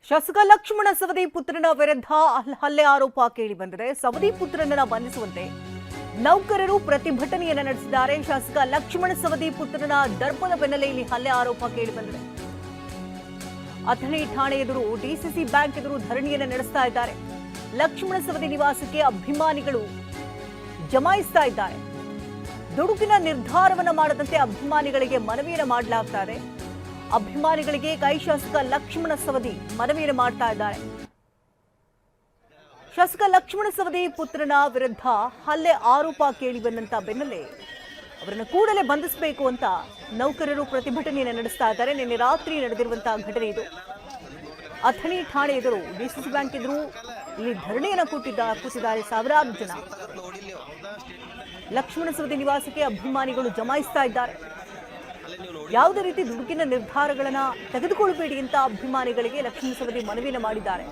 ಶಾಸಕ ಲಕ್ಷ್ಮಣ ಸವದಿ ಪುತ್ರನ ವಿರುದ್ಧ ಹಲ್ಲೆ ಆರೋಪ ಕೇಳಿ ಬಂದಿದೆ. ಸವದಿ ಪುತ್ರನನ್ನ ಬಂಧಿಸುವಂತೆ ನೌಕರರು ಪ್ರತಿಭಟನೆಯನ್ನ ನಡೆಸಿದ್ದಾರೆ. ಶಾಸಕ ಲಕ್ಷ್ಮಣ ಸವದಿ ಪುತ್ರನ ದರ್ಪದ ಬೆನ್ನಲ್ಲೇ ಹಲ್ಲೆ ಆರೋಪ ಕೇಳಿ ಬಂದಿದೆ. ಅಥಣಿ ಠಾಣೆ ಎದುರು ಡಿಸಿಸಿ ಬ್ಯಾಂಕ್ ಎದುರು ಧರಣಿಯನ್ನ ನಡೆಸ್ತಾ ಇದ್ದಾರೆ. ಲಕ್ಷ್ಮಣ ಸವದಿ ನಿವಾಸಕ್ಕೆ ಅಭಿಮಾನಿಗಳು ಜಮಾಯಿಸ್ತಾ ಇದ್ದಾರೆ. ದುಡುಕಿನ ನಿರ್ಧಾರವನ್ನ ಮಾಡದಂತೆ ಅಭಿಮಾನಿಗಳಿಗೆ ಮನವಿಯನ್ನ ಮಾಡಲಾಗ್ತಾ ಇದೆ. ಅಭಿಮಾನಿಗಳಿಗೆ ಕೈ ಶಾಸಕ ಲಕ್ಷ್ಮಣ ಸವದಿ ಮನವಿಯನ್ನು ಮಾಡ್ತಾ ಇದ್ದಾರೆ. ಶಾಸಕ ಲಕ್ಷ್ಮಣ ಸವದಿ ಪುತ್ರನ ವಿರುದ್ಧ ಹಲ್ಲೆ ಆರೋಪ ಕೇಳಿ ಬಂದಂತ ಬೆನ್ನಲ್ಲೇ ಅವರನ್ನು ಕೂಡಲೇ ಬಂಧಿಸಬೇಕು ಅಂತ ನೌಕರರು ಪ್ರತಿಭಟನೆಯನ್ನು ನಡೆಸ್ತಾ ಇದ್ದಾರೆ. ನಿನ್ನೆ ರಾತ್ರಿ ನಡೆದಿರುವಂತಹ ಘಟನೆ ಇದು. ಅಥಣಿ ಠಾಣೆ ಎದುರು ಡಿಸಿಸಿ ಬ್ಯಾಂಕ್ ಎದುರು ಇಲ್ಲಿ ಧರಣಿಯನ್ನು ಕೂತಿದ್ದಾರೆ ಸಾವಿರಾರು ಜನ. ಲಕ್ಷ್ಮಣ ಸವದಿ ನಿವಾಸಕ್ಕೆ ಅಭಿಮಾನಿಗಳು ಜಮಾಯಿಸ್ತಾ ಇದ್ದಾರೆ. ಯಾವುದೇ ರೀತಿ ದುಡುಕಿನ ನಿರ್ಧಾರಗಳನ್ನ ತೆಗೆದುಕೊಳ್ಳಬೇಡಿ ಅಂತ ಅಭಿಮಾನಿಗಳಿಗೆ ಲಕ್ಷ್ಮಣ ಸವದಿ ಮನವಿಯನ್ನು ಮಾಡಿದ್ದಾರೆ.